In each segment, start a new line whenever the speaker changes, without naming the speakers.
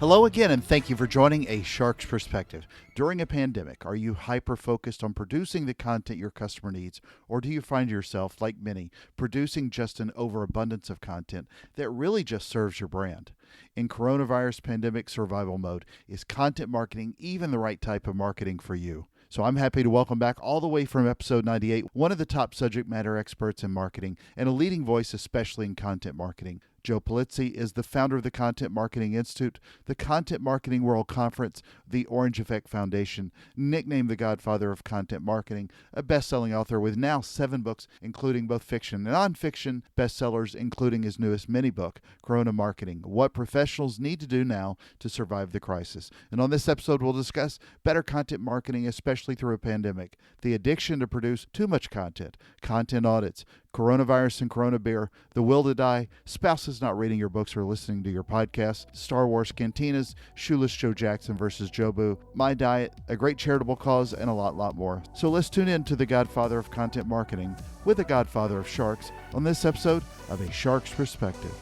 Hello again, and thank you for joining A Shark's Perspective. During a pandemic, are you hyper-focused on producing the content your customer needs, or do you find yourself, like many, producing just an overabundance of content that really just serves your brand? In coronavirus pandemic survival mode, is content marketing even the right type of marketing for you? So I'm happy to welcome back all the way from episode 98, one of the top subject matter experts in marketing and a leading voice, especially in content marketing. Joe Pulizzi is the founder of the Content Marketing Institute, the Content Marketing World Conference, the Orange Effect Foundation, nicknamed the Godfather of Content Marketing, a best-selling author with now 7 books, including both fiction and nonfiction bestsellers, including his newest mini-book, Corona Marketing, What Professionals Need to Do Now to Survive the Crisis. And on this episode, we'll discuss better content marketing, especially through a pandemic, the addiction to produce too much content, content audits, coronavirus and corona beer, the will to die, spouses not reading your books or listening to your podcast, Star Wars cantinas, shoeless Joe Jackson versus Jobu, my diet, a great charitable cause, and a lot more. So let's tune in to the Godfather of Content Marketing with the Godfather of Sharks on this episode of A Shark's Perspective.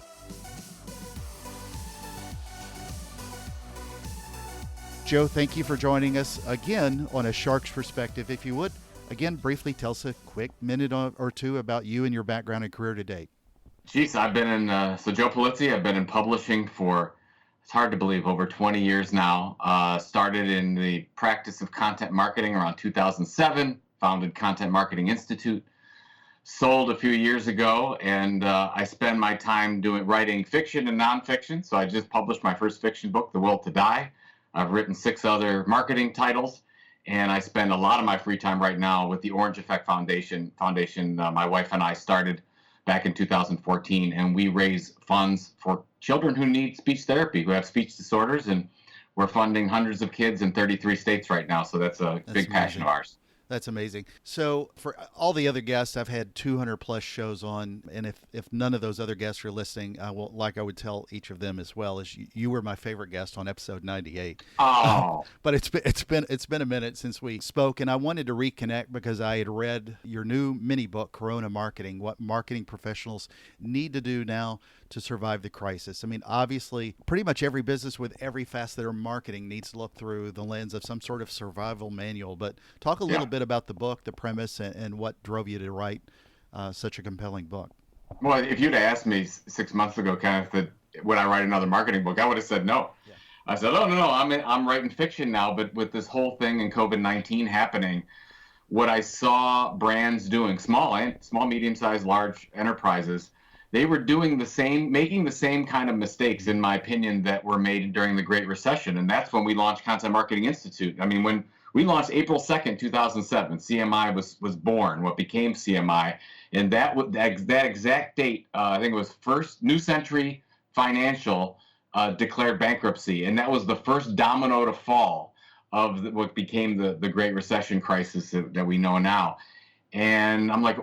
Joe, thank you for joining us again on A Shark's Perspective. If you would, again, briefly tell us a quick minute or two about you and your background and career to date.
Geez, I've been in, Joe Pulizzi, I've been in publishing for, it's hard to believe, over 20 years now. Started in the practice of content marketing around 2007, founded Content Marketing Institute, sold a few years ago, and I spend my time writing fiction and nonfiction. So I just published my first fiction book, The Will to Die. I've written 6 other marketing titles. And I spend a lot of my free time right now with the Orange Effect Foundation. My wife and I started back in 2014, and we raise funds for children who need speech therapy, who have speech disorders, and we're funding hundreds of kids in 33 states right now. So that's a big passion of ours.
That's amazing. So for all the other guests, I've had 200 plus shows on, and if none of those other guests are listening, I would tell each of them as well, is you were my favorite guest on episode 98.
Oh,
But it's been a minute since we spoke, and I wanted to reconnect because I had read your new mini book, Corona Marketing: What Marketing Professionals Need to Do Now to Survive the Crisis. I mean, obviously, pretty much every business with every facet of marketing needs to look through the lens of some sort of survival manual. But talk a little bit about the book, the premise, and what drove you to write such a compelling book.
well, if you'd asked me 6 months ago, would I write another marketing book, I would have said no. Yeah. I said, oh, no, I'm writing fiction now. But with this whole thing in COVID-19 happening, what I saw brands doing, small, medium-sized, large enterprises, they were making the same kind of mistakes, in my opinion, that were made during the Great Recession. And that's when we launched Content Marketing Institute. I mean, when we launched April 2nd, 2007, CMI was born, what became CMI. And that exact date, I think it was first New Century Financial declared bankruptcy. And that was the first domino to fall of what became the Great Recession crisis that we know now. And I'm like,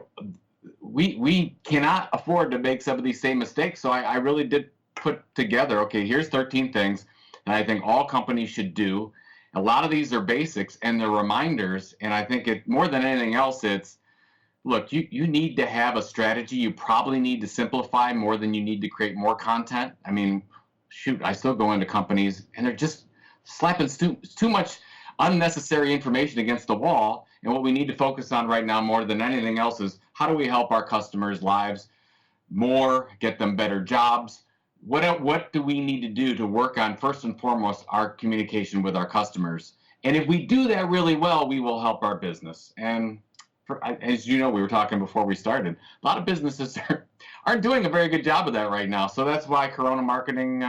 we cannot afford to make some of these same mistakes. So I really did put together, okay, here's 13 things that I think all companies should do. A lot of these are basics and they're reminders. And I think more than anything else, it's, look, you need to have a strategy. You probably need to simplify more than you need to create more content. I mean, shoot, I still go into companies and they're just slapping too much unnecessary information against the wall. And what we need to focus on right now more than anything else is, how do we help our customers' lives more, get them better jobs? What do we need to do to work on, first and foremost, our communication with our customers? And if we do that really well, we will help our business. And as you know, we were talking before we started, a lot of businesses aren't doing a very good job of that right now. So that's why Corona Marketing,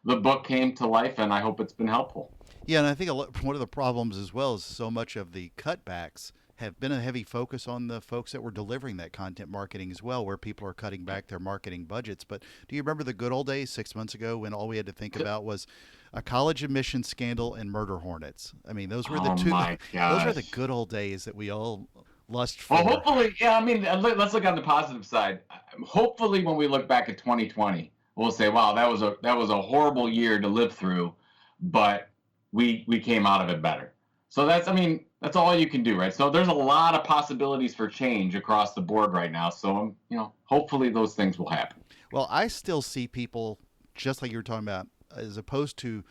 the book, came to life, and I hope it's been helpful.
Yeah, and I think one of the problems as well is so much of the cutbacks have been a heavy focus on the folks that were delivering that content marketing as well, where people are cutting back their marketing budgets. But do you remember the good old days 6 months ago when all we had to think about was a college admission scandal and murder hornets? I mean, those were the two. Those were the good old days that we all lust for.
Well, hopefully, yeah. I mean, let's look on the positive side. Hopefully, when we look back at 2020, we'll say, "Wow, that was a horrible year to live through," but we came out of it better. So that's all you can do, right? So there's a lot of possibilities for change across the board right now. So, hopefully those things will happen.
Well, I still see people, just like you were talking about, as opposed to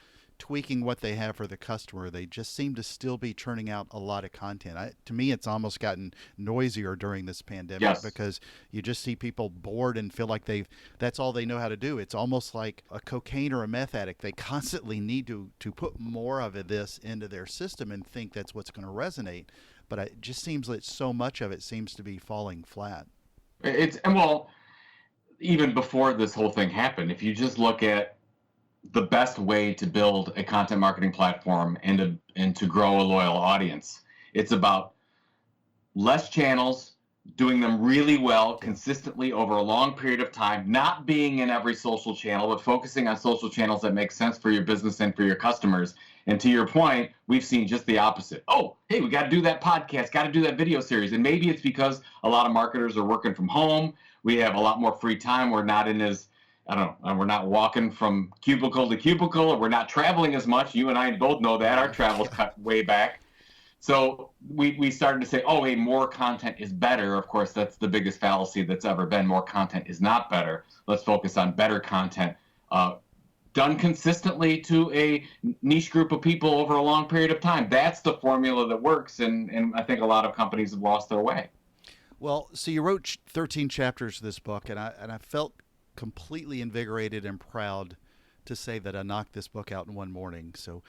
tweaking what they have for the customer, they just seem to still be churning out a lot of content. To me, it's almost gotten noisier during this pandemic
Yes.
because you just see people bored and feel like that's all they know how to do. It's almost like a cocaine or a meth addict. They constantly need to put more of this into their system and think that's what's going to resonate. But it just seems that so much of it seems to be falling flat.
And well, even before this whole thing happened, if you just look at the best way to build a content marketing platform and to grow a loyal audience, it's about less channels, doing them really well, consistently over a long period of time, not being in every social channel, but focusing on social channels that make sense for your business and for your customers. And to your point, we've seen just the opposite. Oh, hey, we got to do that podcast, got to do that video series. And maybe it's because a lot of marketers are working from home. We have a lot more free time. We're not in as, I don't know, we're not walking from cubicle to cubicle, or we're not traveling as much. You and I both know that. Our travel's cut way back. So we started to say, oh, hey, more content is better. Of course, that's the biggest fallacy that's ever been. More content is not better. Let's focus on better content done consistently to a niche group of people over a long period of time. That's the formula that works, and I think a lot of companies have lost their way.
Well, so you wrote 13 chapters of this book, and I felt completely invigorated and proud to say that I knocked this book out in one morning. So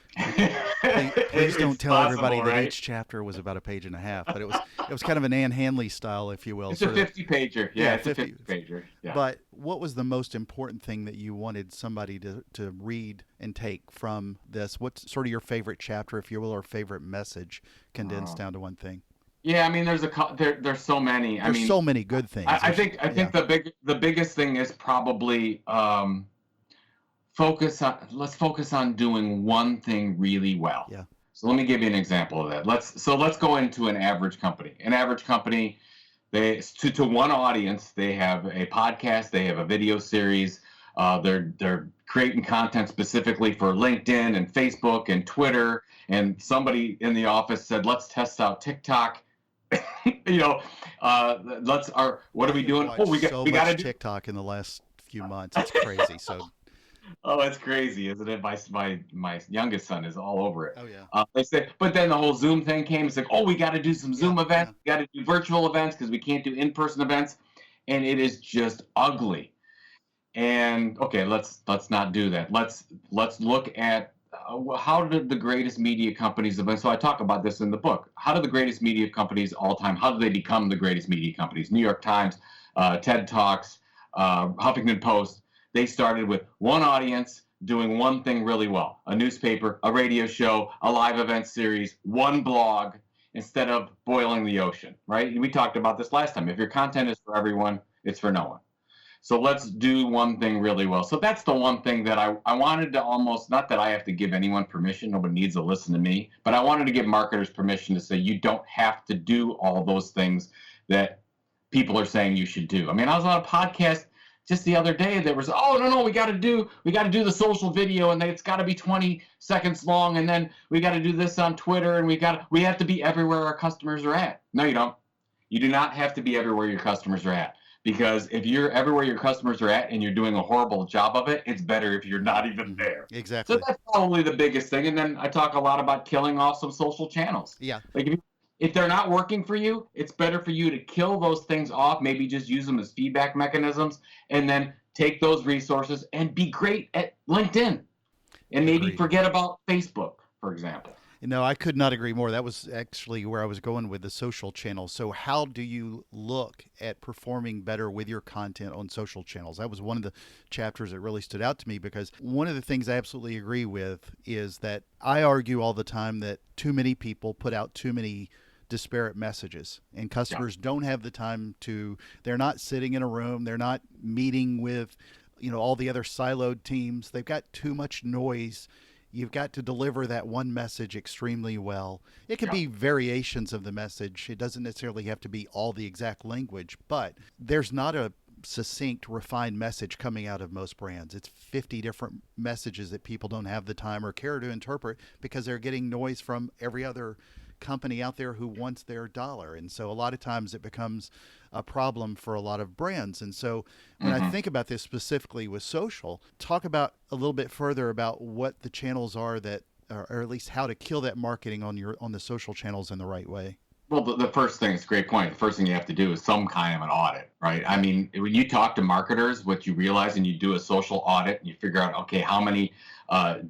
please don't tell everybody that each chapter was about a page and a half, but it was kind of an Ann Handley style, if you will.
It's a 50-pager. Yeah, it's 50, a 50-pager. Yeah.
But what was the most important thing that you wanted somebody to read and take from this? What's sort of your favorite chapter, if you will, or favorite message condensed down to one thing?
Yeah, I mean, there's so many.
There's so many good things.
I think the biggest thing is probably let's focus on doing one thing really well.
Yeah.
So let me give you an example of that. Let's go into an average company. An average company, to one audience, they have a podcast, they have a video series, they're creating content specifically for LinkedIn and Facebook and Twitter. And somebody in the office said, let's test out TikTok. What are we doing?
We got to do TikTok in the last few months. It's crazy. So.
Oh, it's crazy, isn't it? My youngest son is all over it.
Oh yeah.
They say, but then the whole Zoom thing came. It's like, oh, we got to do some Zoom events. We got to do virtual events because we can't do in-person events, and it is just ugly. And okay, let's not do that. Let's look at how did the greatest media companies have been. So I talk about this in the book. How do the greatest media companies all time? How do they become the greatest media companies? New York Times, TED Talks, Huffington Post. They started with one audience doing one thing really well: a newspaper, a radio show, a live event series, one blog, instead of boiling the ocean, right? We talked about this last time. If your content is for everyone, it's for no one. So let's do one thing really well. So that's the one thing that I wanted to almost, not that I have to give anyone permission, nobody needs to listen to me, but I wanted to give marketers permission to say you don't have to do all those things that people are saying you should do. I mean, I was on a podcast just the other day. There was, oh no, we got to do the social video, and it's got to be 20 seconds long, and then we got to do this on Twitter, and we have to be everywhere our customers are at. No, you don't. You do not have to be everywhere your customers are at, because if you're everywhere your customers are at and you're doing a horrible job of it, it's better if you're not even there.
Exactly.
So that's probably the biggest thing. And then I talk a lot about killing off some social channels.
Yeah.
Like if they're not working for you, it's better for you to kill those things off, maybe just use them as feedback mechanisms, and then take those resources and be great at LinkedIn, and maybe forget about Facebook, for example.
No, I could not agree more. That was actually where I was going with the social channels. So how do you look at performing better with your content on social channels? That was one of the chapters that really stood out to me, because one of the things I absolutely agree with is that I argue all the time that too many people put out too many disparate messages, and customers don't have the time they're not sitting in a room, they're not meeting with all the other siloed teams. They've got too much noise. You've got to deliver that one message extremely well. It could be variations of the message. It doesn't necessarily have to be all the exact language, but there's not a succinct, refined message coming out of most brands. It's 50 different messages that people don't have the time or care to interpret because they're getting noise from every other company out there who wants their dollar. And so a lot of times it becomes a problem for a lot of brands. And so when I think about this specifically with social, talk about a little bit further about what the channels are that, or at least how to kill that marketing on the social channels in the right way.
Well, the first thing, it's a great point. The first thing you have to do is some kind of an audit, right? I mean, when you talk to marketers, what you realize, and you do a social audit and you figure out, okay, how many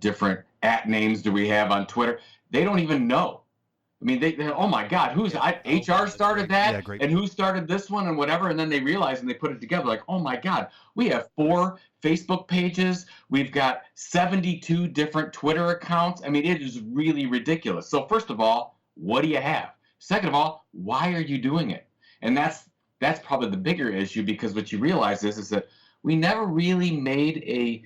different @ names do we have on Twitter? They don't even know. I mean, they oh my God, HR started that, and who started this one and whatever, and then they realize and they put it together like, oh my God, we have 4 Facebook pages, we've got 72 different Twitter accounts. I mean, it is really ridiculous. So first of all, what do you have? Second of all, why are you doing it? And that's probably the bigger issue, because what you realize is that we never really made a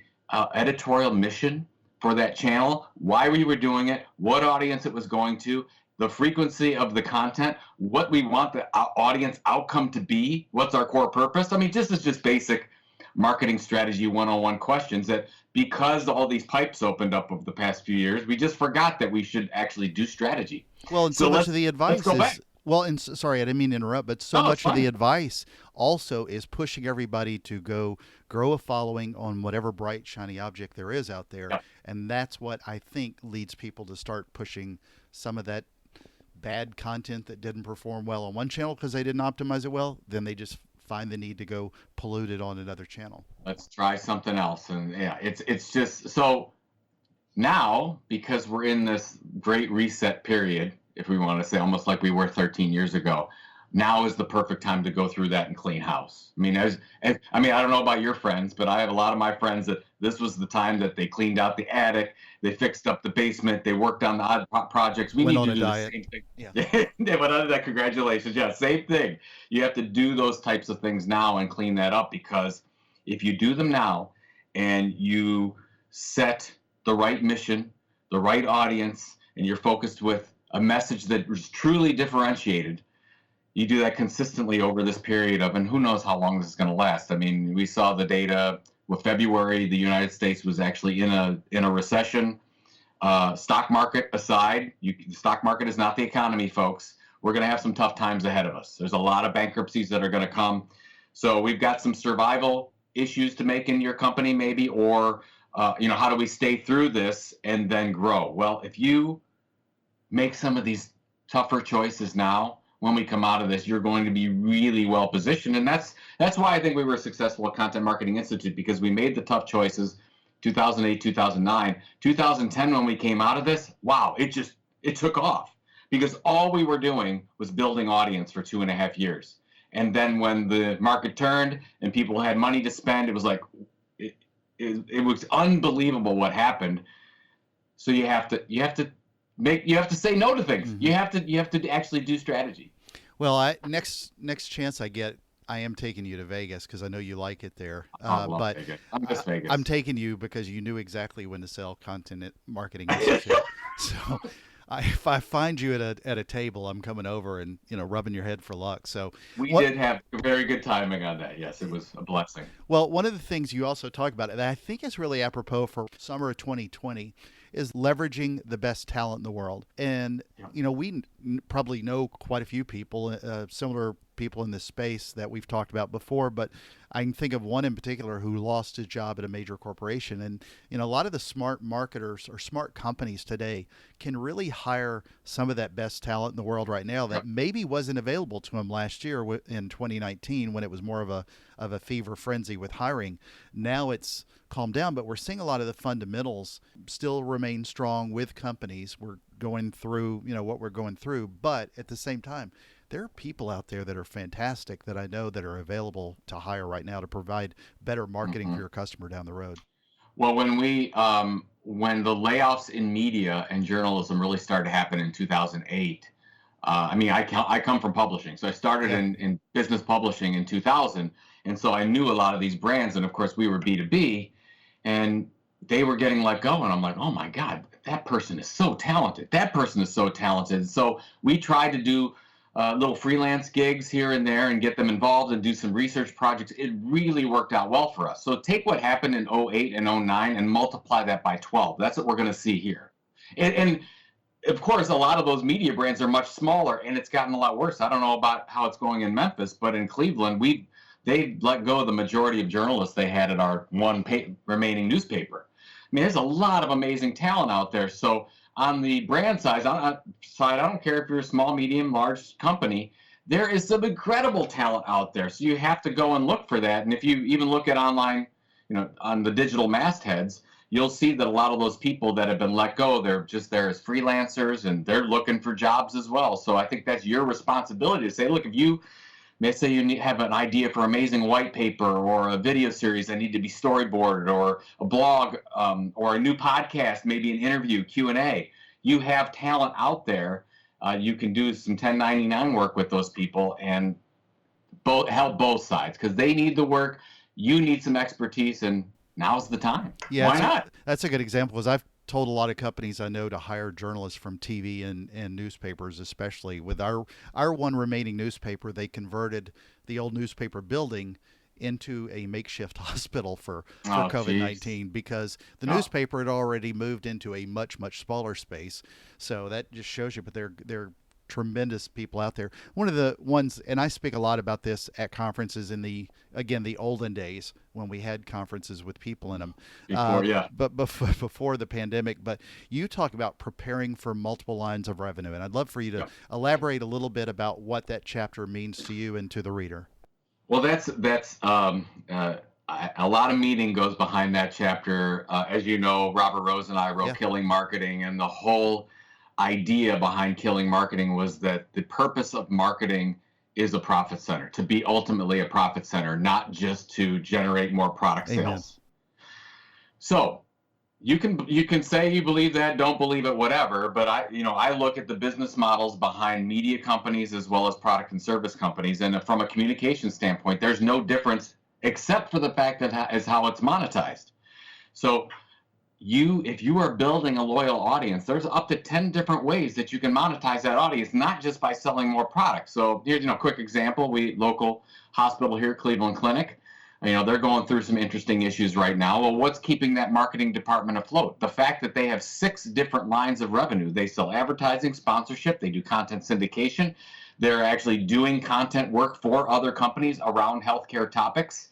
editorial mission for that channel, why we were doing it, what audience it was going to, the frequency of the content, what we want the audience outcome to be, what's our core purpose. I mean, this is just basic marketing strategy 101 questions that, because all these pipes opened up over the past few years, we just forgot that we should actually do strategy.
Well, and so much of the advice is, well, and sorry, I didn't mean to interrupt, but so much of the advice also is pushing everybody to go grow a following on whatever bright, shiny object there is out there.
Yep.
And that's what I think leads people to start pushing some of that bad content that didn't perform well on one channel because they didn't optimize it well. Then they just find the need to go pollute it on another channel.
Let's try something else. And yeah, it's just, so now, because we're in this great reset period, if we want to say, almost like we were 13 years ago, now is the perfect time to go through that and clean house. I mean, I don't know about your friends, but I have a lot of my friends that this was the time that they cleaned out the attic, they fixed up the basement, they worked on the odd projects. We need to do the same thing. Yeah. They went on that. Congratulations. Yeah, same thing. You have to do those types of things now and clean that up, because if you do them now and you set the right mission, the right audience, and you're focused with a message that is truly differentiated, you do that consistently over this period of, and who knows how long this is going to last. I mean, we saw the data with February, the United States was actually in a recession. Stock market aside, the stock market is not the economy, folks. We're going to have some tough times ahead of us. There's a lot of bankruptcies that are going to come. So we've got some survival issues to make in your company maybe, or how do we stay through this and then grow? Well, if you make some of these tougher choices now, when we come out of this, you're going to be really well positioned. And that's why I think we were successful at Content Marketing Institute, because we made the tough choices 2008, 2009, 2010, when we came out of this. Wow, it took off, because all we were doing was building audience for 2.5 years. And then when the market turned and people had money to spend, it was like, it was unbelievable what happened. So you have to say no to things. Mm-hmm. You have to actually do strategy.
Well, next chance I get, I am taking you to Vegas because I know you like it there. But
Vegas. I miss Vegas.
I'm taking you because you knew exactly when to sell Content Marketing Institute. So if I find you at a table, I'm coming over and rubbing your head for luck. So
we did have very good timing on that. Yes, it was a blessing.
Well, one of the things you also talk about that I think is really apropos for summer of 2020 is leveraging the best talent in the world. And, we probably know quite a few people, similar people in this space that we've talked about before, but I can think of one in particular who lost his job at a major corporation. And, a lot of the smart marketers or smart companies today can really hire some of that best talent in the world right now that maybe wasn't available to them last year in 2019 when it was more of a fever frenzy with hiring. Now it's calmed down, but we're seeing a lot of the fundamentals still remain strong with companies. We're going through, what we're going through, but at the same time, there are people out there that are fantastic that I know that are available to hire right now to provide better marketing for your customer down the road.
Well, when the layoffs in media and journalism really started to happen in 2008, I come from publishing, so I started in business publishing in 2000, and so I knew a lot of these brands, and of course we were B2B, and they were getting let go, and I'm like, oh my God, that person is so talented. That person is so talented. So we tried to do little freelance gigs here and there and get them involved and do some research projects. It really worked out well for us. So take what happened in 08 and 09 and multiply that by 12. That's what we're going to see here. And of course, a lot of those media brands are much smaller, and it's gotten a lot worse. I don't know about how it's going in Memphis, but in Cleveland, they let go of the majority of journalists they had at our one remaining newspaper. I mean, there's a lot of amazing talent out there. So on the brand side, I don't care if you're a small, medium, large company, there is some incredible talent out there. So you have to go and look for that. And if you even look at online, on the digital mastheads, you'll see that a lot of those people that have been let go, they're just there as freelancers and they're looking for jobs as well. So I think that's your responsibility to say, look, if you may say you have an idea for amazing white paper or a video series that need to be storyboarded, or a blog, or a new podcast, maybe an interview, Q&A, you have talent out there. You can do some 1099 work with those people and help both sides, because they need the work. You need some expertise, and now's the time.
Yeah,
why not?
That's a good example. Is I've told a lot of companies I know to hire journalists from TV and newspapers, especially with our one remaining newspaper. They converted the old newspaper building into a makeshift hospital for COVID-19, because the newspaper had already moved into a much smaller space. So that just shows you. But they're tremendous people out there. One of the ones, and I speak a lot about this at conferences in the olden days when we had conferences with people in them. But before the pandemic. But you talk about preparing for multiple lines of revenue, and I'd love for you to elaborate a little bit about what that chapter means to you and to the reader.
Well, that's a lot of meaning goes behind that chapter. As you know, Robert Rose and I wrote Killing Marketing, and the whole idea behind Killing Marketing was that the purpose of marketing is a profit center, to be ultimately a profit center, not just to generate more product sales. Amen. So you can say you believe that, don't believe it, whatever, but I look at the business models behind media companies as well as product and service companies, and from a communication standpoint, there's no difference except for the fact that is how it's monetized. So if you are building a loyal audience, there's up to 10 different ways that you can monetize that audience, not just by selling more products. So here's a quick example. Local hospital here, Cleveland Clinic, they're going through some interesting issues right now. Well, what's keeping that marketing department afloat? The fact that they have 6 different lines of revenue. They sell advertising, sponsorship, they do content syndication. They're actually doing content work for other companies around healthcare topics.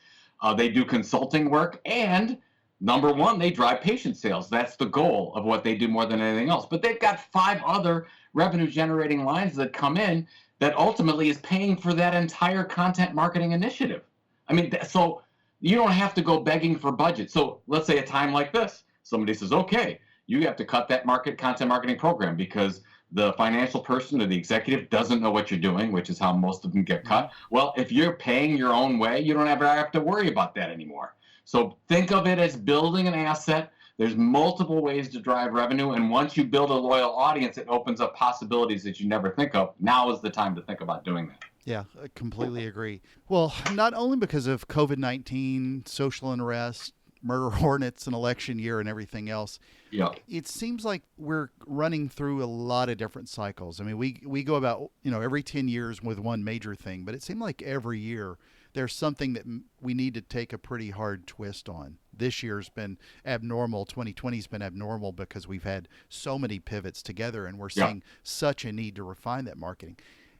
They do consulting work, and number one, they drive patient sales. That's the goal of what they do more than anything else. But they've got 5 other revenue generating lines that come in that ultimately is paying for that entire content marketing initiative. I mean, so you don't have to go begging for budget. So let's say a time like this, somebody says, okay, you have to cut that content marketing program because the financial person or the executive doesn't know what you're doing, which is how most of them get cut. Well, if you're paying your own way, you don't ever have to worry about that anymore. So think of it as building an asset. There's multiple ways to drive revenue. And once you build a loyal audience, it opens up possibilities that you never think of. Now is the time to think about doing that.
Yeah, I completely agree. Well, not only because of COVID-19, social unrest, murder hornets, an election year, and everything else.
Yeah.
It seems like we're running through a lot of different cycles. I mean, we go about, every 10 years with one major thing, but it seemed like every year there's something that we need to take a pretty hard twist on. This year's been abnormal. 2020's been abnormal because we've had so many pivots together, and we're seeing such a need to refine that marketing.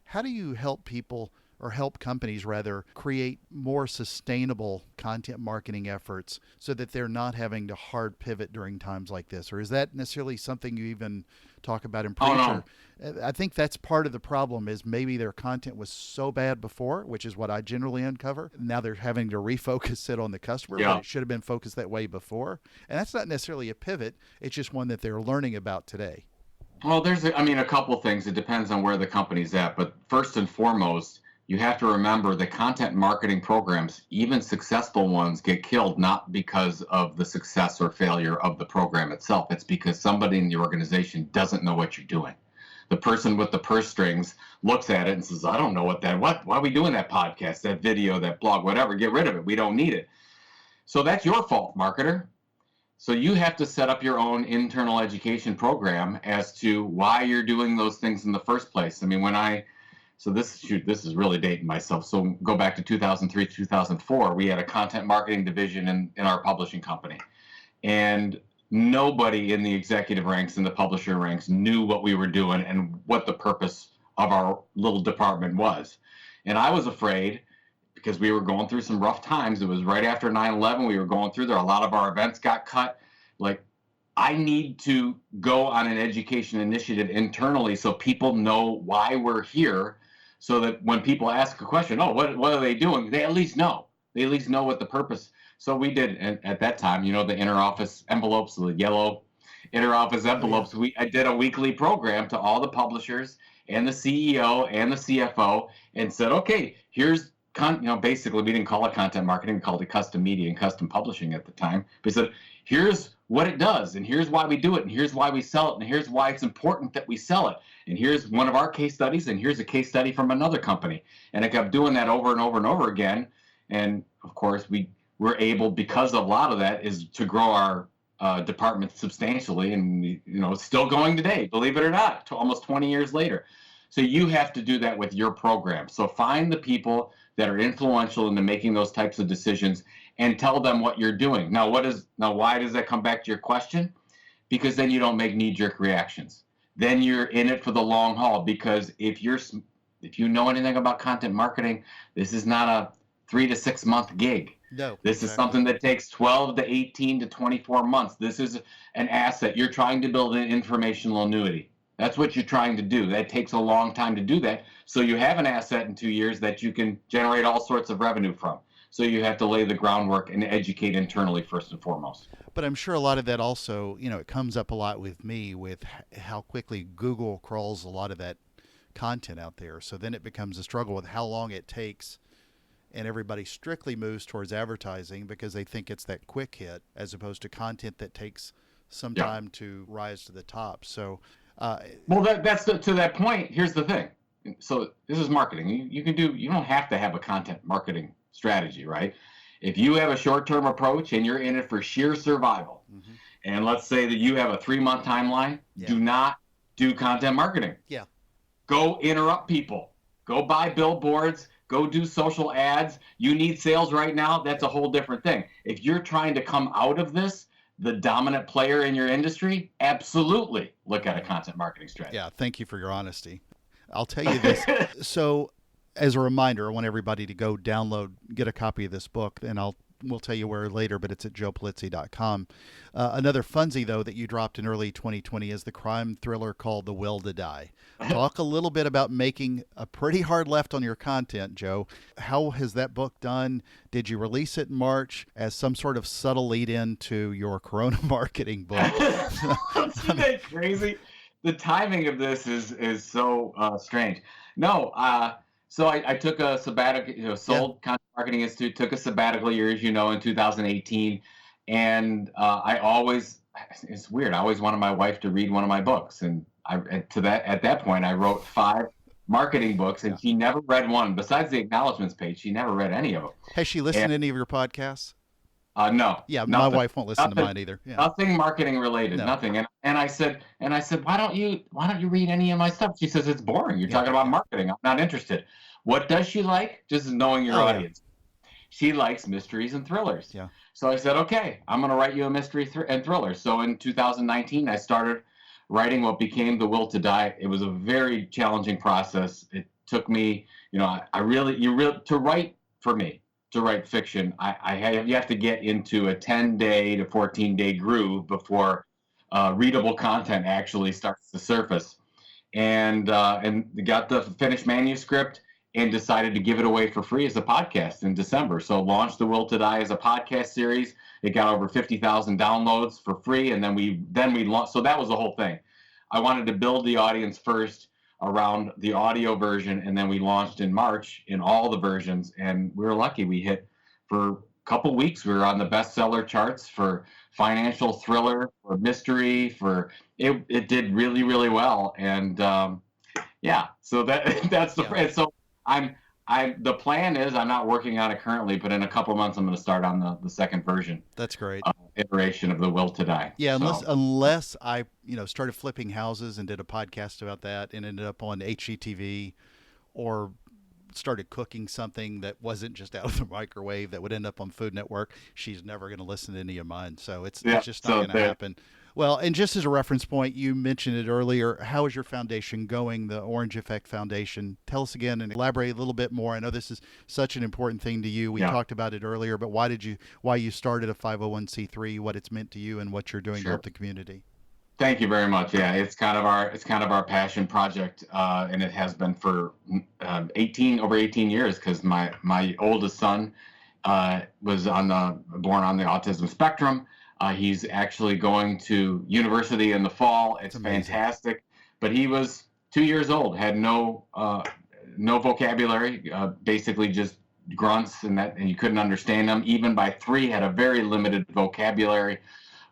How do you help people, or help companies rather, create more sustainable content marketing efforts so that they're not having to hard pivot during times like this? Or is that necessarily something you even talk about in Preacher?
Oh, no.
I think that's part of the problem, is maybe their content was so bad before, which is what I generally uncover. Now they're having to refocus it on the customer, but it should have been focused that way before. And that's not necessarily a pivot. It's just one that they're learning about today.
Well, there's a couple things. It depends on where the company's at. But first and foremost, you have to remember that content marketing programs, even successful ones, get killed not because of the success or failure of the program itself. It's because somebody in the organization doesn't know what you're doing. The person with the purse strings looks at it and says, I don't know why are we doing that podcast, that video, that blog, whatever, get rid of it. We don't need it. So that's your fault, marketer. So you have to set up your own internal education program as to why you're doing those things in the first place. I mean, this is really dating myself. So go back to 2003, 2004, we had a content marketing division in our publishing company. And nobody in the executive ranks and the publisher ranks knew what we were doing and what the purpose of our little department was. And I was afraid because we were going through some rough times. It was right after 9/11. We were going through there. A lot of our events got cut. Like, I need to go on an education initiative internally so people know why we're here, so that when people ask a question, oh, what are they doing? They at least know. They at least know what the purpose. So we did at that time, the interoffice envelopes, the yellow interoffice envelopes.
Oh, yeah.
I did a weekly program to all the publishers and the CEO and the CFO and said, okay, here's basically we didn't call it content marketing, we called it custom media and custom publishing at the time. We said, here's what it does, and here's why we do it, and here's why we sell it, and here's why it's important that we sell it. And here's one of our case studies, and here's a case study from another company. And I kept doing that over and over and over again. And of course, we were able, because of a lot of that, is to grow our department substantially, and it's still going today, believe it or not, almost 20 years later. So you have to do that with your program. So find the people that are influential into making those types of decisions and tell them what you're doing. Now, why does that come back to your question? Because then you don't make knee-jerk reactions. Then you're in it for the long haul, because if you know anything about content marketing, this is not a 3 to 6 month gig.
No,
this
exactly.
is something that takes 12 to 18 to 24 months. This is an asset. You're trying to build an informational annuity. That's what you're trying to do. That takes a long time to do that. So you have an asset in 2 years that you can generate all sorts of revenue from. So you have to lay the groundwork and educate internally first and foremost.
But I'm sure a lot of that also, it comes up a lot with me with how quickly Google crawls a lot of that content out there. So then it becomes a struggle with how long it takes, and everybody strictly moves towards advertising because they think it's that quick hit, as opposed to content that takes some time to rise to the top. So,
well, to that point. Here's the thing. So this is marketing. You don't have to have a content marketing strategy, right? If you have a short-term approach and you're in it for sheer survival, and let's say that you have a 3-month timeline, do not do content marketing.
Yeah.
Go interrupt people. Go buy billboards. Go do social ads. You need sales right now. That's a whole different thing. If you're trying to come out of this, the dominant player in your industry, absolutely look at a content marketing strategy.
Yeah, thank you for your honesty. I'll tell you this. So, as a reminder, I want everybody to go get a copy of this book, and we'll tell you where later, but it's at joepulizzi.com. Another funsy, though, that you dropped in early 2020 is the crime thriller called The Will to Die. Talk a little bit about making a pretty hard left on your content, Joe. How has that book done? Did you release it in March as some sort of subtle lead-in to your Corona marketing book?
Isn't that crazy? The timing of this is so strange. No, so I took a sabbatical, sold Content Marketing Institute, took a sabbatical year, as you know, in 2018. And it's weird. I always wanted my wife to read one of my books. And at that point, I wrote 5 marketing books, and she never read one. Besides the acknowledgments page, she never read any of them.
Has she listened to any of your podcasts?
No.
Yeah,
nothing,
my wife won't listen to mine either. Yeah.
Nothing marketing related, nothing. And I said, why don't you read any of my stuff? She says, it's boring. You're talking about marketing. I'm not interested. What does she like? Just knowing your audience. She likes mysteries and thrillers.
Yeah.
So I said, okay, I'm going to write you a mystery and thriller. So in 2019, I started writing what became The Will to Die. It was a very challenging process. It took me, to write fiction, you have to get into a 10-day to 14-day groove before readable content actually starts to surface. And got the finished manuscript and decided to give it away for free as a podcast in December. So launched The Will to Die as a podcast series. It got over 50,000 downloads for free, and then we launched. So that was the whole thing. I wanted to build the audience first around the audio version, and then we launched in March in all the versions, and we were lucky. We hit for a couple weeks. We were on the bestseller charts for financial thriller, for mystery, for it did really, really well. And so that's the and so the plan is, I'm not working on it currently, but in a couple months I'm going to start on the second version.
That's great.
Iteration of The Will to Die.
Yeah, unless I started flipping houses and did a podcast about that and ended up on HGTV or started cooking something that wasn't just out of the microwave that would end up on Food Network, she's never going to listen to any of mine. So
Yeah.
it's just not
So
going to happen. Well, and just as a reference point, you mentioned it earlier. How is your foundation going, the Orange Effect Foundation? Tell us again and elaborate a little bit more. I know this is such an important thing to you. We
yeah,
talked about it earlier, but why you started a 501c3, what it's meant to you, and what you're doing to help
sure.
the community?
Thank you very much. Yeah, it's kind of our passion project, and it has been for 18 years. Because my oldest son was born on the autism spectrum. He's actually going to university in the fall.
It's
It's
amazing.
fantastic, but he was 2 years old, had no vocabulary, basically just grunts, and you couldn't understand them. Even by 3, had a very limited vocabulary.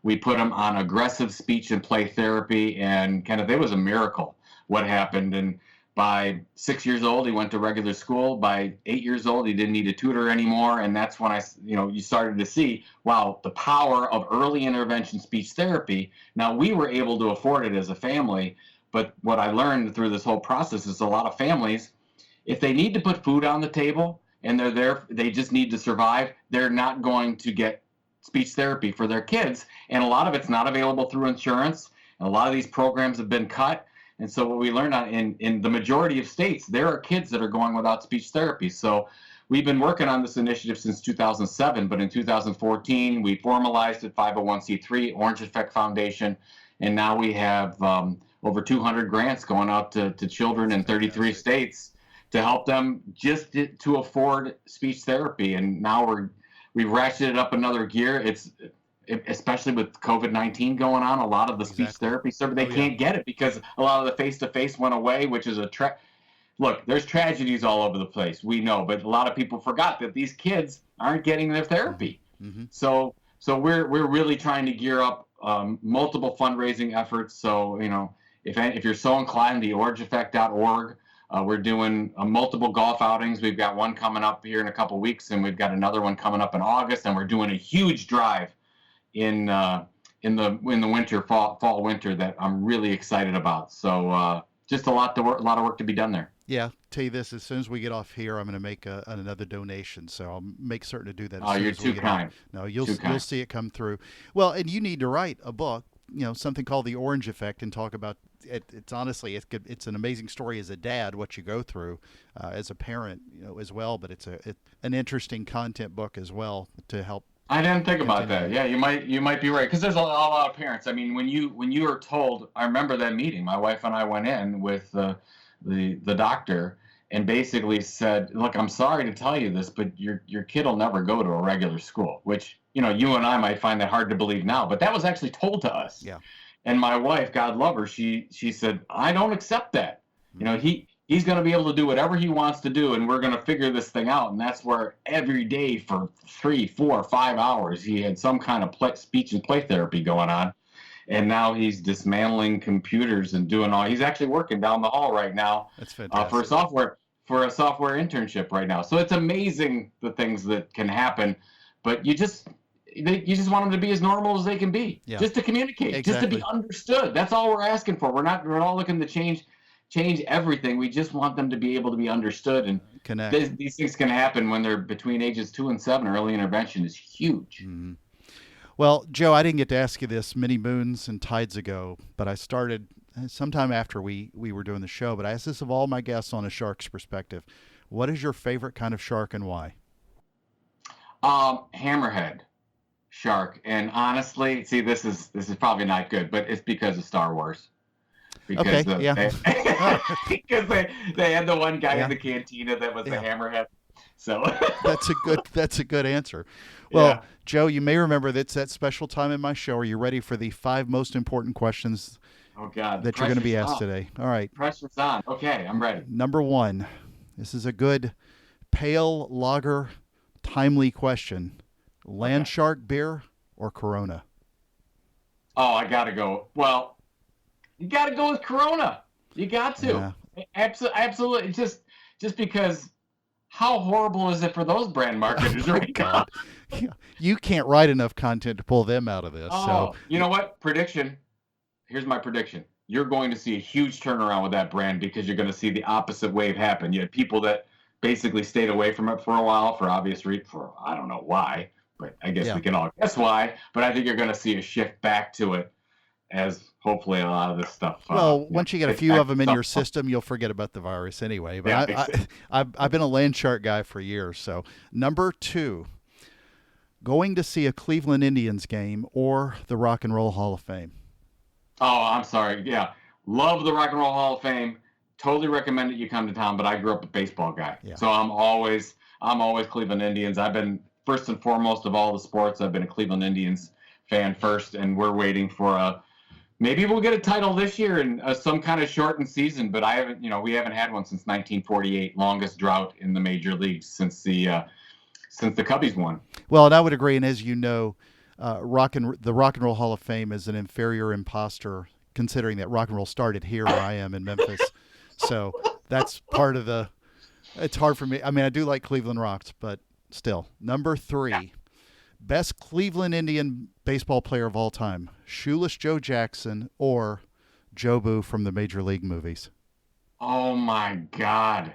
We put him on aggressive speech and play therapy, and kind of it was a miracle what happened. And by 6 years old, he went to regular school. By 8 years old, he didn't need a tutor anymore. And that's when you started to see, wow, the power of early intervention speech therapy. Now, we were able to afford it as a family, but what I learned through this whole process is a lot of families, if they need to put food on the table and they're there, they just need to survive, they're not going to get speech therapy for their kids. And a lot of it's not available through insurance. And a lot of these programs have been cut. And so what we learned in the majority of states, there are kids that are going without speech therapy. So we've been working on this initiative since 2007, but in 2014, we formalized it, 501c3, Orange Effect Foundation. And now we have over 200 grants going out to children in 33 states to help them just to afford speech therapy. And now we've ratcheted it up another gear. Especially with COVID-19 going on, a lot of the speech therapy they can't get it because a lot of the face-to-face went away, which is look, there's tragedies all over the place, we know, but a lot of people forgot that these kids aren't getting their therapy.
Mm-hmm.
So we're really trying to gear up multiple fundraising efforts. So if you're so inclined, the orangeeffect.org. We're doing multiple golf outings. We've got one coming up here in a couple weeks, and we've got another one coming up in August. And we're doing a huge drive in the winter, fall winter, that I'm really excited about. So just a lot of work to be done there.
Yeah, tell you this: as soon as we get off here, I'm going to make another donation. So I'll make certain to do that.
Oh, you're too kind.
No, you'll see it come through. Well, and you need to write a book. Something called The Orange Effect, and talk about it. It's honestly, it's an amazing story as a dad, what you go through as a parent, as well. But it's an interesting content book as well to help.
I didn't think about that. Yeah, you might be right, because there's a lot of parents. I mean, when you are told, I remember that meeting. My wife and I went in with the doctor and basically said, "Look, I'm sorry to tell you this, but your kid will never go to a regular school," which you and I might find that hard to believe now, but that was actually told to us.
Yeah.
And my wife, God love her, she said, "I don't accept that. He's going to be able to do whatever he wants to do, and we're going to figure this thing out." And that's where every day for 3, 4, 5 hours, he had some kind of speech and play therapy going on. And now he's dismantling computers and doing all. He's actually working down the hall right now.
That's fantastic.
For a software internship right now. So it's amazing the things that can happen, but you just want them to be as normal as they can be. Yeah. Just to communicate, just to be understood. That's all we're asking for. We're not looking to change everything. We just want them to be able to be understood, and connect. These things can happen when they're between ages 2 and 7. Early intervention is huge.
Mm-hmm. Well, Joe, I didn't get to ask you this many moons and tides ago, but I started sometime after we were doing the show. But I asked this of all my guests on a shark's perspective: what is your favorite kind of shark and why?
Hammerhead shark. And honestly, see, this is probably not good, but it's because of Star Wars. Because because they had the one guy in the cantina that was the hammerhead. So
that's a good answer. Well, Joe, you may remember that's that special time in my show. Are you ready for the 5 most important questions?
Oh God,
that you're going to be asked today. All right.
Pressure's on. Okay, I'm ready.
Number 1. This is a good pale lager timely question. Land Shark beer or Corona?
Oh, I got to go. Well, you got to go with Corona. You got to. Yeah. Absolutely. Just because how horrible is it for those brand marketers right now?
You can't write enough content to pull them out of this.
Oh, so you know what? Prediction. Here's my prediction. You're going to see a huge turnaround with that brand because you're going to see the opposite wave happen. You had people that basically stayed away from it for a while for obvious reasons. For I don't know why, but I guess we can all guess why. But I think you're going to see a shift back to it as hopefully a lot of this stuff.
Well, once you get a few of them in your system, you'll forget about the virus anyway. But I've been a land shark guy for years. So number 2, going to see a Cleveland Indians game or the Rock and Roll Hall of Fame.
Oh, I'm sorry. Yeah, love the Rock and Roll Hall of Fame. Totally recommend that you come to town. But I grew up a baseball guy, so I'm always Cleveland Indians. I've been first and foremost of all the sports. I've been a Cleveland Indians fan first, and we're waiting for maybe we'll get a title this year in some kind of shortened season. But we haven't had one since 1948, longest drought in the major leagues since the Cubbies won.
Well, and I would agree. And as you know, the Rock and Roll Hall of Fame is an inferior imposter, considering that rock and roll started here where I am in Memphis. So that's part of the. It's hard for me. I mean, I do like Cleveland Rocks, but still. Number 3, best Cleveland Indian baseball player of all time: Shoeless Joe Jackson or Jobu from the Major League movies.
Oh my God.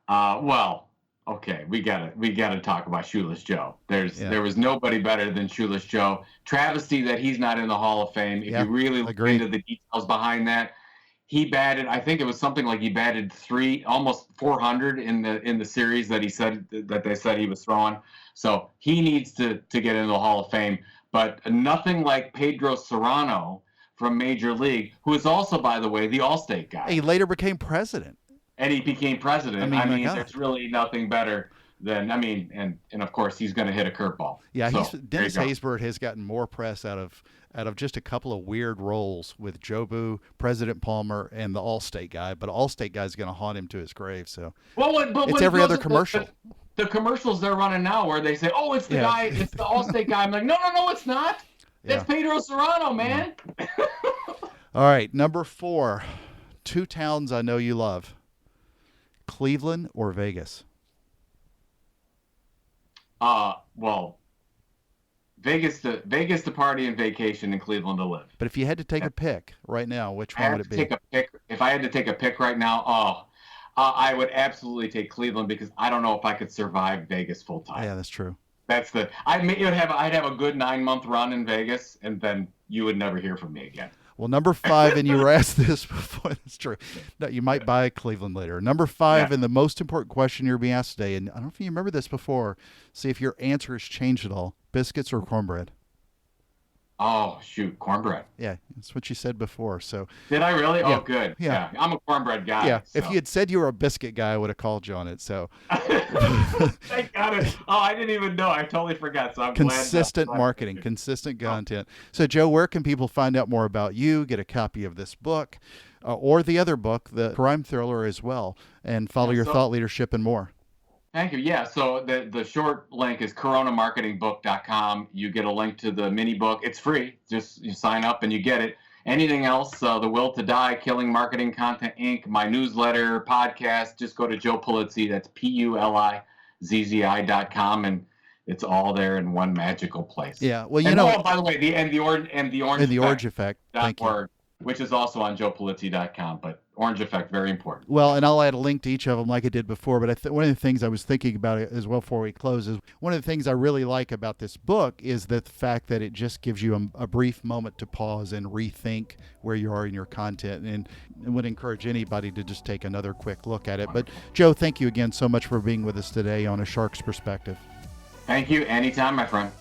Well, okay, we gotta talk about Shoeless Joe. There was nobody better than Shoeless Joe. Travesty that he's not in the Hall of Fame. If you really look into the details behind that, he batted, I think it was something like he batted almost 400 in the series that they said he was throwing. So he needs to get into the Hall of Fame. But nothing like Pedro Serrano from Major League, who is also, by the way, the All-State guy.
He later became president.
And he became president. I mean there's really nothing better than, and of course he's going to hit a curveball.
Yeah, Dennis Haysbert has gotten more press out of just a couple of weird roles with Jobu, President Palmer, and the All-State guy. But All-State guy's going to haunt him to his grave. So it's every other commercial.
The commercials they're running now where they say, "Oh, it's the guy, it's the All-State guy." I'm like, no, it's not. It's Pedro Serrano, man.
All right, number 4, 2 towns I know you love: Cleveland or Vegas?
Well, Vegas to party and vacation, and Cleveland to live.
But if you had to take a pick right now, which one would it be?
If I had to take a pick right now, I would absolutely take Cleveland, because I don't know if I could survive Vegas full time.
Yeah, that's true.
I'd have a good 9-month run in Vegas, and then you would never hear from me again.
Well, number 5, and you were asked this before. That's true. No, you might buy Cleveland later. Number 5, and the most important question you're being asked today, and I don't know if you remember this before. See if your answer has changed at all: biscuits or cornbread?
Oh, shoot, cornbread.
Yeah, that's what you said before. So
did I really?
Yeah,
oh, good.
Yeah,
I'm a cornbread guy.
Yeah,
so.
If you had said you were a biscuit guy, I would have called you on it. So
I got it. Oh, I didn't even know. I totally forgot. So I'm
consistent marketing, consistent content. So Joe, where can people find out more about you, get a copy of this book, or the other book, the crime thriller as well, and follow your thought leadership and more?
Thank you. Yeah, so the short link is coronamarketingbook.com. You get a link to the mini book. It's free. Just you sign up and you get it. Anything else, The Will to Die, Killing Marketing Content Inc., my newsletter, podcast, just go to Joe Pulizzi. That's PULIZZI.com, and it's all there in one magical place.
Yeah. Well,
by the way, the Orange
Effect. Thank you.
Which is also on joepulizzi.com, but Orange Effect, very important.
Well, and I'll add a link to each of them like I did before, but one of the things I was thinking about it as well before we close is one of the things I really like about this book is the fact that it just gives you a brief moment to pause and rethink where you are in your content, and would encourage anybody to just take another quick look at it. But Joe, thank you again so much for being with us today on A Shark's Perspective.
Thank you. Anytime, my friend.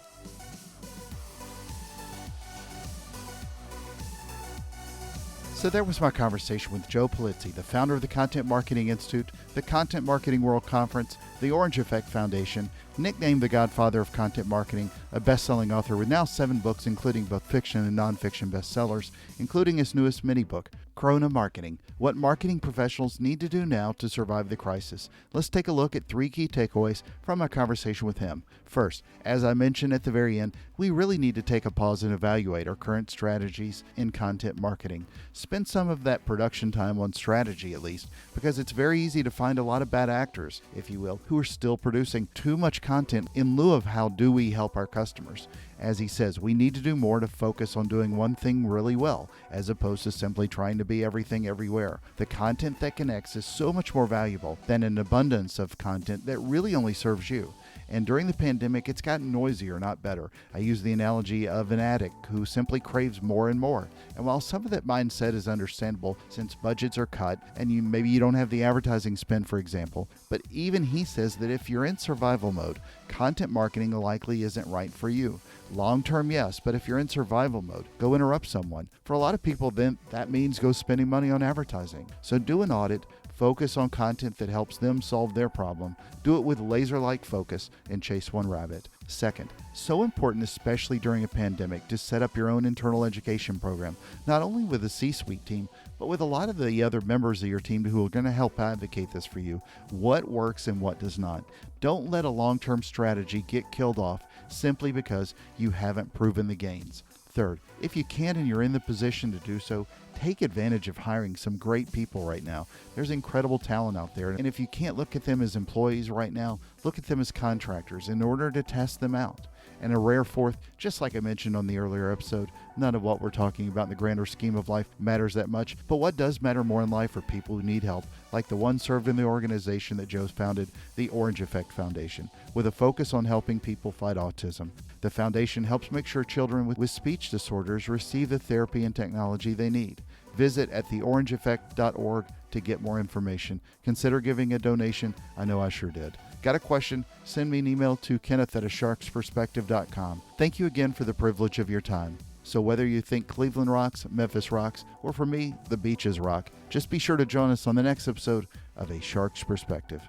So there was my conversation with Joe Pulizzi, the founder of the Content Marketing Institute, the Content Marketing World Conference, the Orange Effect Foundation, nicknamed the Godfather of Content Marketing, a best-selling author with now 7 books, including both fiction and nonfiction bestsellers, including his newest mini-book, Corona Marketing: What Marketing Professionals Need to Do Now to Survive the Crisis. Let's take a look at 3 key takeaways from my conversation with him. First, as I mentioned at the very end, we really need to take a pause and evaluate our current strategies in content marketing. Spend some of that production time on strategy, at least, because it's very easy to find a lot of bad actors, if you will, who are still producing too much content in lieu of how do we help our customers. As he says, we need to do more to focus on doing one thing really well, as opposed to simply trying to be everything everywhere. The content that connects is so much more valuable than an abundance of content that really only serves you. And during the pandemic, it's gotten noisier, not better. I use the analogy of an addict who simply craves more and more. And while some of that mindset is understandable since budgets are cut and maybe you don't have the advertising spend, for example, but even he says that if you're in survival mode, content marketing likely isn't right for you. Long term, yes, but if you're in survival mode, go interrupt someone. For a lot of people, then that means go spending money on advertising. So do an audit. Focus on content that helps them solve their problem. Do it with laser-like focus and chase one rabbit. Second, so important, especially during a pandemic, to set up your own internal education program, not only with the C-suite team, but with a lot of the other members of your team who are going to help advocate this for you. What works and what does not. Don't let a long-term strategy get killed off simply because you haven't proven the gains. Third, if you can and you're in the position to do so, take advantage of hiring some great people right now. There's incredible talent out there, and if you can't look at them as employees right now, look at them as contractors in order to test them out. And a rare fourth, just like I mentioned on the earlier episode, none of what we're talking about in the grander scheme of life matters that much, but what does matter more in life are people who need help, like the one served in the organization that Joe's founded, the Orange Effect Foundation, with a focus on helping people fight autism. The foundation helps make sure children with speech disorders receive the therapy and technology they need. Visit at theorangeeffect.org to get more information. Consider giving a donation. I know I sure did. Got a question? Send me an email to kenneth@asharksperspective.com. Thank you again for the privilege of your time. So whether you think Cleveland rocks, Memphis rocks, or for me, the beaches rock, just be sure to join us on the next episode of A Shark's Perspective.